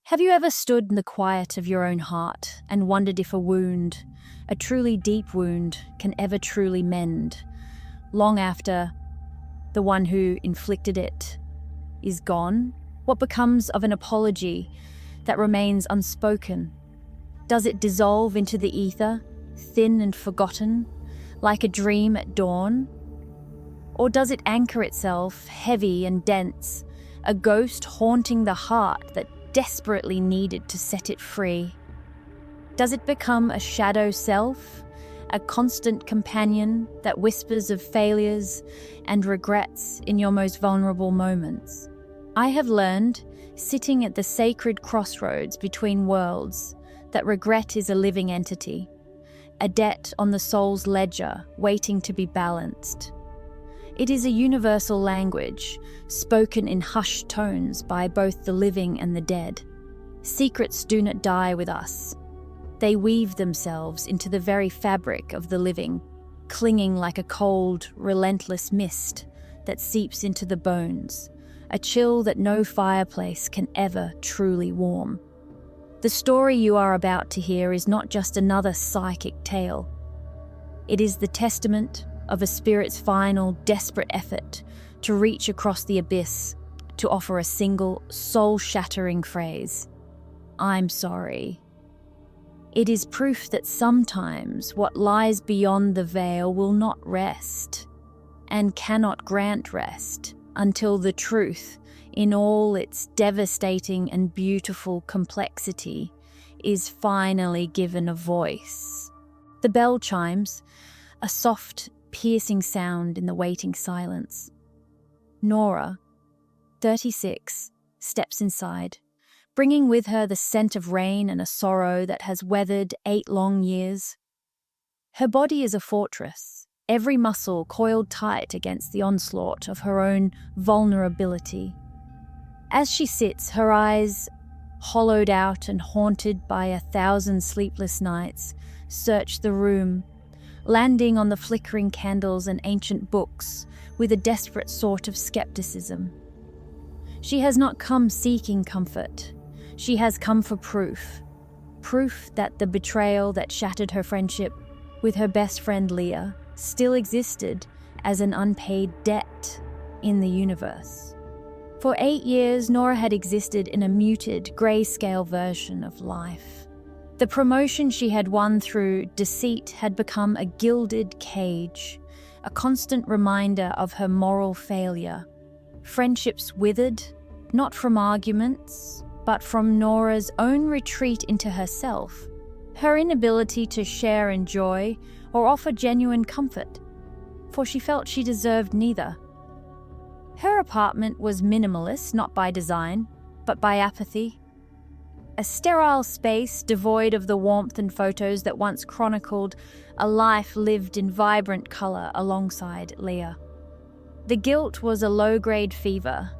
Have you ever stood in the quiet of your own heart and wondered if a wound, a truly deep wound, can ever truly mend, long after the one who inflicted it is gone? What becomes of an apology that remains unspoken? Does it dissolve into the ether, thin and forgotten, like a dream at dawn? Or does it anchor itself, heavy and dense, a ghost haunting the heart that desperately needed to set it free? Does it become a shadow self, a constant companion that whispers of failures and regrets in your most vulnerable moments? I have learned, sitting at the sacred crossroads between worlds, that regret is a living entity, a debt on the soul's ledger waiting to be balanced. It is a universal language, spoken in hushed tones by both the living and the dead. Secrets do not die with us. They weave themselves into the very fabric of the living, clinging like a cold, relentless mist that seeps into the bones, a chill that no fireplace can ever truly warm. The story you are about to hear is not just another psychic tale. It is the testament of a spirit's final, desperate effort to reach across the abyss to offer a single, soul-shattering phrase: "I'm sorry." It is proof that sometimes what lies beyond the veil will not rest, and cannot grant rest, until the truth, in all its devastating and beautiful complexity, is finally given a voice. The bell chimes, a soft, piercing sound in the waiting silence. Nora, 36, steps inside, bringing with her the scent of rain and a sorrow that has weathered 8 long years. Her body is a fortress, every muscle coiled tight against the onslaught of her own vulnerability. As she sits, her eyes, hollowed out and haunted by 1,000 sleepless nights, search the room, landing on the flickering candles and ancient books with a desperate sort of skepticism. She has not come seeking comfort. She has come for proof. Proof that the betrayal that shattered her friendship with her best friend Leah still existed as an unpaid debt in the universe. For 8 years, Nora had existed in a muted, grayscale version of life. The promotion she had won through deceit had become a gilded cage, a constant reminder of her moral failure. Friendships withered, not from arguments, but from Nora's own retreat into herself, her inability to share in joy or offer genuine comfort, for she felt she deserved neither. Her apartment was minimalist, not by design, but by apathy. A sterile space devoid of the warmth and photos that once chronicled a life lived in vibrant colour alongside Leah. The guilt was a low-grade fever,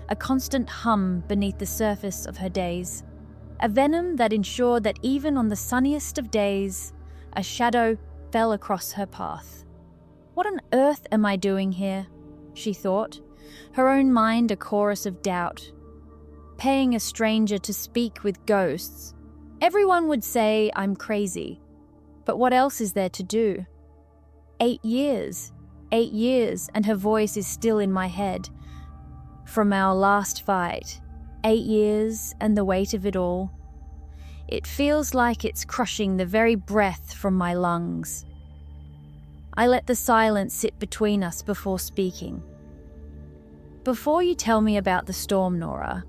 a constant hum beneath the surface of her days, a venom that ensured that even on the sunniest of days, a shadow fell across her path. "What on earth am I doing here?" she thought, her own mind a chorus of doubt. Paying a stranger to speak with ghosts. Everyone would say I'm crazy. But what else is there to do? 8 years, and her voice is still in my head. From our last fight, 8 years and the weight of it all. It feels like it's crushing the very breath from my lungs. I let the silence sit between us before speaking. "Before you tell me about the storm, Nora,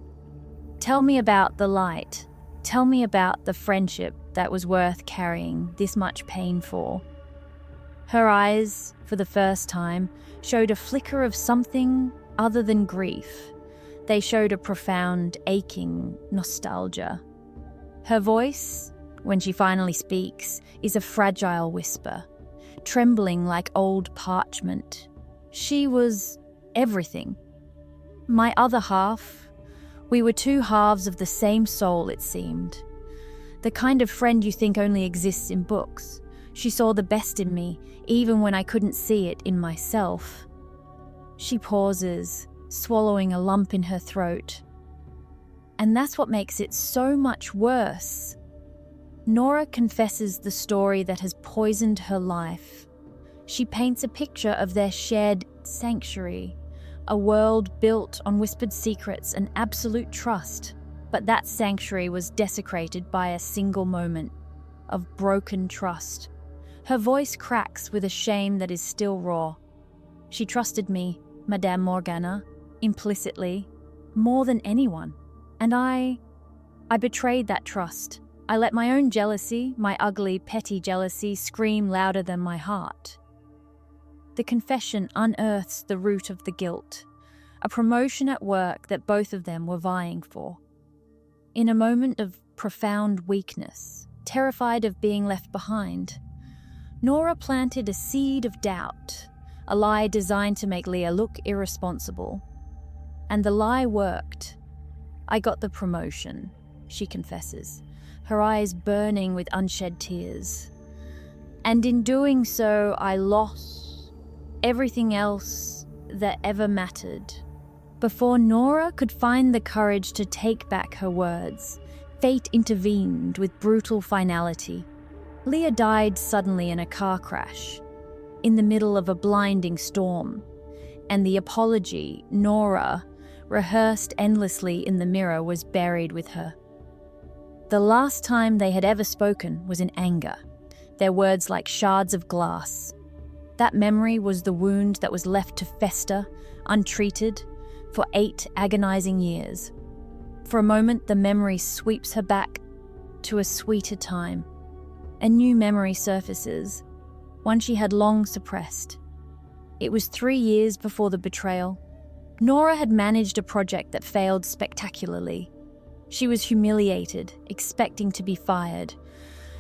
tell me about the light. Tell me about the friendship that was worth carrying this much pain for." Her eyes, for the first time, showed a flicker of something other than grief. They showed a profound, aching nostalgia. Her voice, when she finally speaks, is a fragile whisper, trembling like old parchment. She was everything. My other half. We were 2 halves of the same soul, it seemed. The kind of friend you think only exists in books. She saw the best in me, even when I couldn't see it in myself. She pauses, swallowing a lump in her throat. And that's what makes it so much worse. Nora confesses the story that has poisoned her life. She paints a picture of their shared sanctuary, a world built on whispered secrets and absolute trust. But that sanctuary was desecrated by a single moment of broken trust. Her voice cracks with a shame that is still raw. She trusted me, Madame Morgana, implicitly, more than anyone. And I betrayed that trust. I let my own jealousy, my ugly, petty jealousy, scream louder than my heart. The confession unearths the root of the guilt, a promotion at work that both of them were vying for. In a moment of profound weakness, terrified of being left behind, Nora planted a seed of doubt, a lie designed to make Leah look irresponsible. And the lie worked. I got the promotion, she confesses, her eyes burning with unshed tears. And in doing so, I lost everything else that ever mattered. Before Nora could find the courage to take back her words, fate intervened with brutal finality. Leah died suddenly in a car crash, in the middle of a blinding storm, and the apology Nora rehearsed endlessly in the mirror was buried with her. The last time they had ever spoken was in anger, their words like shards of glass. That memory was the wound that was left to fester, untreated, for 8 agonizing years. For a moment, the memory sweeps her back to a sweeter time. A new memory surfaces, one she had long suppressed. It was 3 years before the betrayal. Nora had managed a project that failed spectacularly. She was humiliated, expecting to be fired.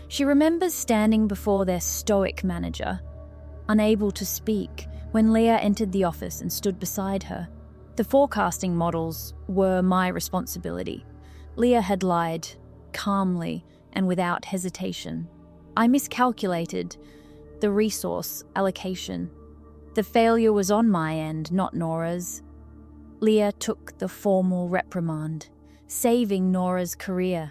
She remembers standing before their stoic manager, unable to speak, when Leah entered the office and stood beside her. The forecasting models were my responsibility. Leah had lied, calmly and without hesitation. I miscalculated the resource allocation. The failure was on my end, not Nora's. Leah took the formal reprimand, saving Nora's career.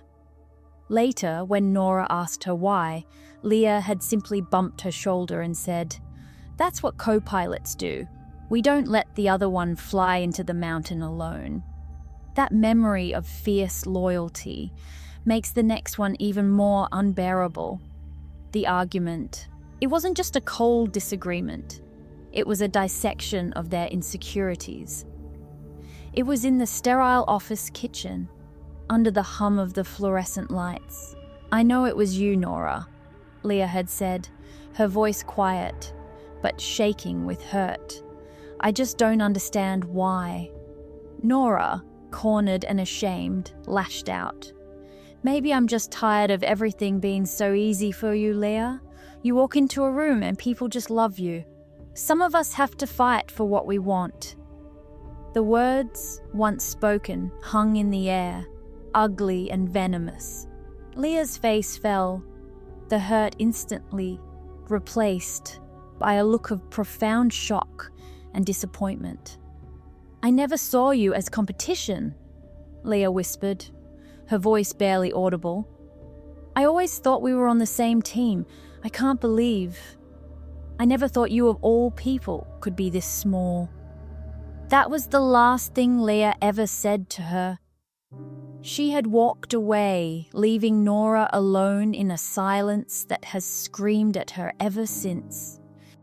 Later, when Nora asked her why, Leah had simply bumped her shoulder and said, "That's what co-pilots do. We don't let the other one fly into the mountain alone." That memory of fierce loyalty makes the next one even more unbearable. The argument. It wasn't just a cold disagreement. It was a dissection of their insecurities. It was in the sterile office kitchen, under the hum of the fluorescent lights. "I know it was you, Nora," Leah had said, her voice quiet, but shaking with hurt. "I just don't understand why." Nora, cornered and ashamed, lashed out. "Maybe I'm just tired of everything being so easy for you, Leah. You walk into a room and people just love you. Some of us have to fight for what we want." The words, once spoken, hung in the air, ugly and venomous. Leah's face fell, the hurt instantly replaced by a look of profound shock and disappointment. "I never saw you as competition," Leah whispered, her voice barely audible. "I always thought we were on the same team. I can't believe. I never thought you of all people could be this small." That was the last thing Leah ever said to her. She had walked away, leaving Nora alone in a silence that has screamed at her ever since.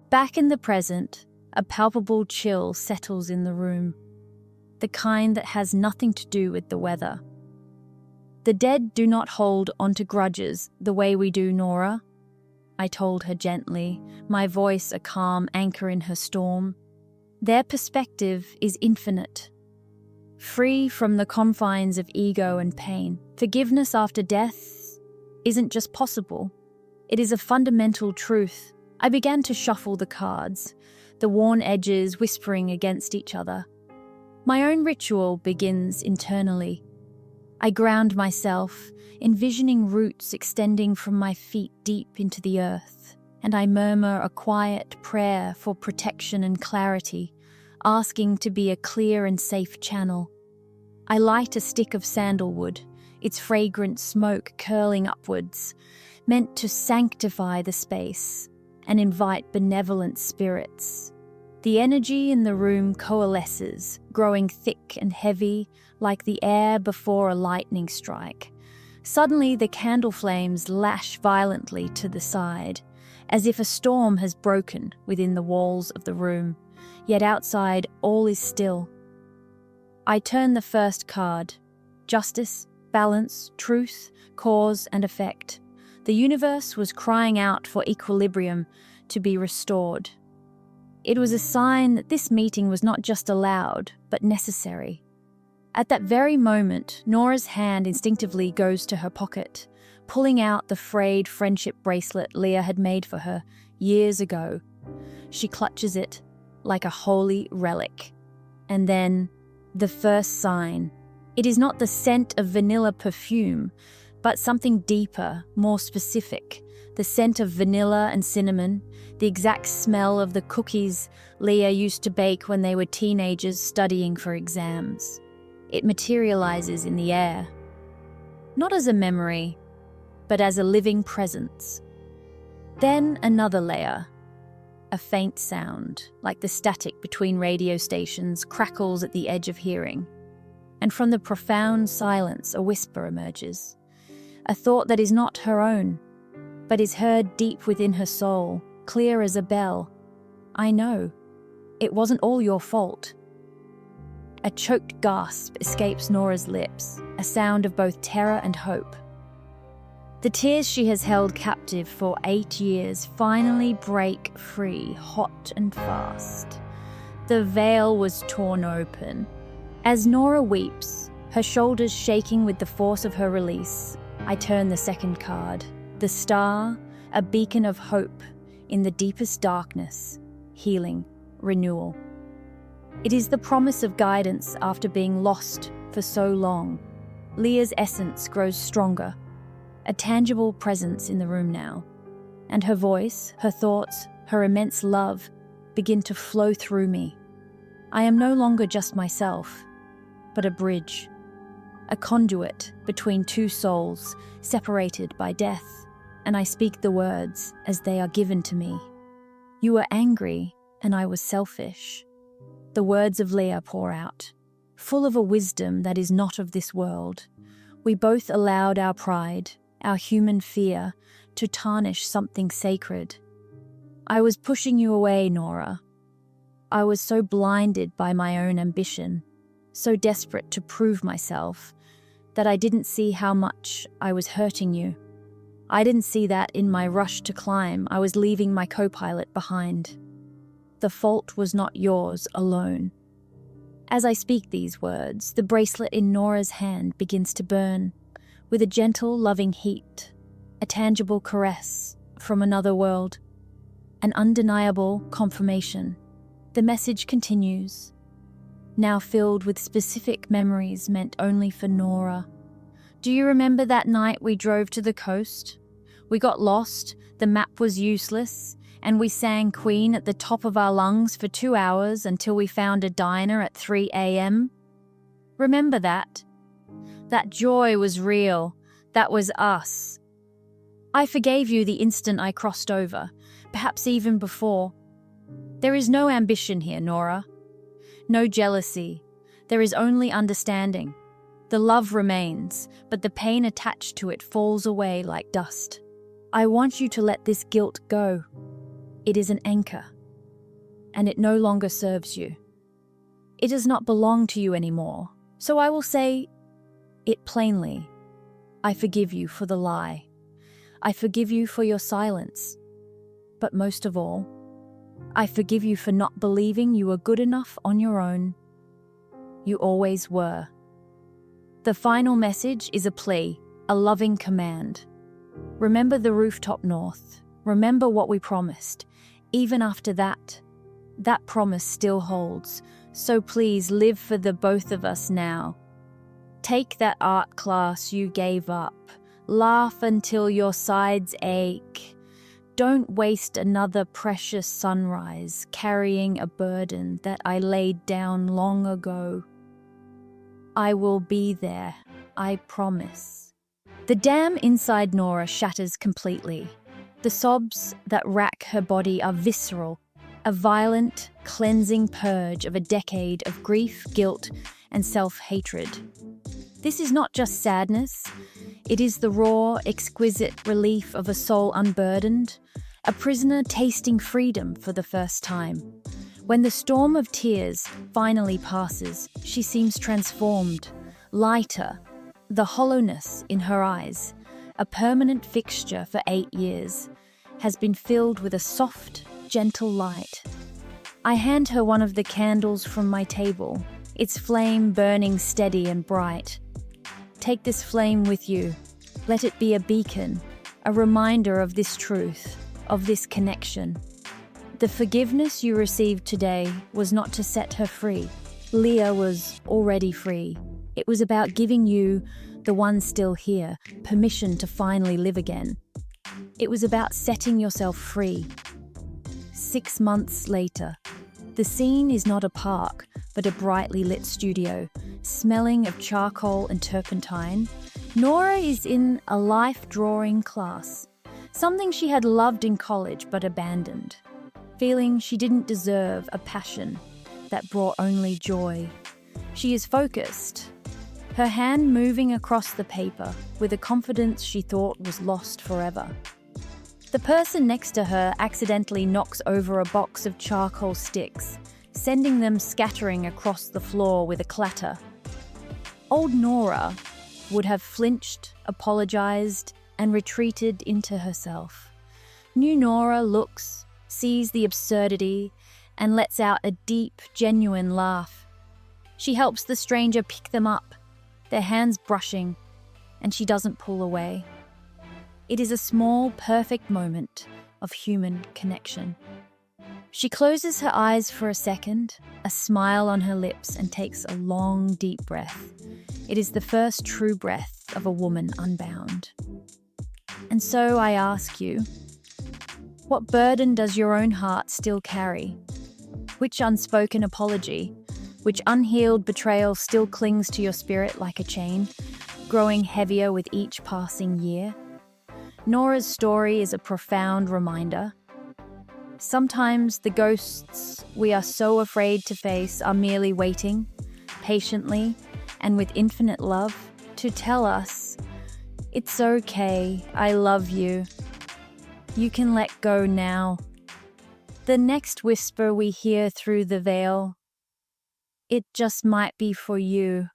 Back in the present, a palpable chill settles in the room, the kind that has nothing to do with the weather. "The dead do not hold onto grudges the way we do, Nora," I told her gently, my voice a calm anchor in her storm. "Their perspective is infinite, free from the confines of ego and pain. Forgiveness after death isn't just possible, it is a fundamental truth." I began to shuffle the cards, the worn edges whispering against each other. My own ritual begins internally. I ground myself, envisioning roots extending from my feet deep into the earth, and I murmur a quiet prayer for protection and clarity, asking to be a clear and safe channel. I light a stick of sandalwood, its fragrant smoke curling upwards, meant to sanctify the space and invite benevolent spirits. The energy in the room coalesces, growing thick and heavy like the air before a lightning strike. Suddenly, the candle flames lash violently to the side, as if a storm has broken within the walls of the room, yet outside all is still. I turn the first card: justice, balance, truth, cause and effect. The universe was crying out for equilibrium to be restored. It was a sign that this meeting was not just allowed, but necessary. At that very moment, Nora's hand instinctively goes to her pocket, pulling out the frayed friendship bracelet Leah had made for her years ago. She clutches it like a holy relic. And then, the first sign. It is not the scent of vanilla perfume, but something deeper, more specific. The scent of vanilla and cinnamon, the exact smell of the cookies Leah used to bake when they were teenagers studying for exams. It materializes in the air, not as a memory, but as a living presence. Then another layer. A faint sound, like the static between radio stations, crackles at the edge of hearing. And from the profound silence, a whisper emerges. A thought that is not her own, but is heard deep within her soul, clear as a bell. I know. It wasn't all your fault. A choked gasp escapes Nora's lips, a sound of both terror and hope. The tears she has held captive for 8 years finally break free, hot and fast. The veil was torn open. As Nora weeps, her shoulders shaking with the force of her release, I turn the second card. The star, a beacon of hope in the deepest darkness, healing, renewal. It is the promise of guidance after being lost for so long. Leah's essence grows stronger, a tangible presence in the room now, and her voice, her thoughts, her immense love begin to flow through me. I am no longer just myself, but a bridge, a conduit between two souls separated by death, and I speak the words as they are given to me. You were angry, and I was selfish. The words of Leah pour out, full of a wisdom that is not of this world. We both allowed our pride, our human fear, to tarnish something sacred. I was pushing you away, Nora. I was so blinded by my own ambition, so desperate to prove myself, that I didn't see how much I was hurting you. I didn't see that in my rush to climb, I was leaving my co-pilot behind. The fault was not yours alone. As I speak these words, the bracelet in Nora's hand begins to burn, with a gentle, loving heat, a tangible caress from another world, an undeniable confirmation. The message continues, now filled with specific memories meant only for Nora. Do you remember that night we drove to the coast? We got lost, the map was useless, and we sang Queen at the top of our lungs for 2 hours until we found a diner at 3 a.m. Remember that? That joy was real. That was us. I forgave you the instant I crossed over, perhaps even before. There is no ambition here, Nora. No jealousy. There is only understanding. The love remains, but the pain attached to it falls away like dust. I want you to let this guilt go. It is an anchor, and it no longer serves you. It does not belong to you anymore, so I will say it plainly. I forgive you for the lie. I forgive you for your silence. But most of all, I forgive you for not believing you were good enough on your own. You always were. The final message is a plea, a loving command. Remember the rooftop north. Remember what we promised. Even after that promise still holds. So please live for the both of us now. Take that art class you gave up. Laugh until your sides ache. Don't waste another precious sunrise carrying a burden that I laid down long ago. I will be there. I promise. The dam inside Nora shatters completely. The sobs that rack her body are visceral, a violent, cleansing purge of a decade of grief, guilt, and self-hatred. This is not just sadness. It is the raw, exquisite relief of a soul unburdened, a prisoner tasting freedom for the first time. When the storm of tears finally passes, she seems transformed, lighter, the hollowness in her eyes, a permanent fixture for 8 years, has been filled with a soft, gentle light. I hand her one of the candles from my table, its flame burning steady and bright. Take this flame with you. Let it be a beacon, a reminder of this truth, of this connection. The forgiveness you received today was not to set her free. Leah was already free. It was about giving you, the one still here, permission to finally live again. It was about setting yourself free. 6 months later, the scene is not a park, but a brightly lit studio, smelling of charcoal and turpentine. Nora is in a life drawing class, something she had loved in college but abandoned, feeling she didn't deserve a passion that brought only joy. She is focused, her hand moving across the paper with a confidence she thought was lost forever. The person next to her accidentally knocks over a box of charcoal sticks, sending them scattering across the floor with a clatter. Old Nora would have flinched, apologized, and retreated into herself. New Nora looks, sees the absurdity, and lets out a deep, genuine laugh. She helps the stranger pick them up, their hands brushing, and she doesn't pull away. It is a small, perfect moment of human connection. She closes her eyes for a second, a smile on her lips, and takes a long, deep breath. It is the first true breath of a woman unbound. And so I ask you, what burden does your own heart still carry? Which unspoken apology, which unhealed betrayal still clings to your spirit like a chain, growing heavier with each passing year? Nora's story is a profound reminder. Sometimes the ghosts we are so afraid to face are merely waiting, patiently, and with infinite love, to tell us, "It's okay, I love you. You can let go now." The next whisper we hear through the veil, "It just might be for you."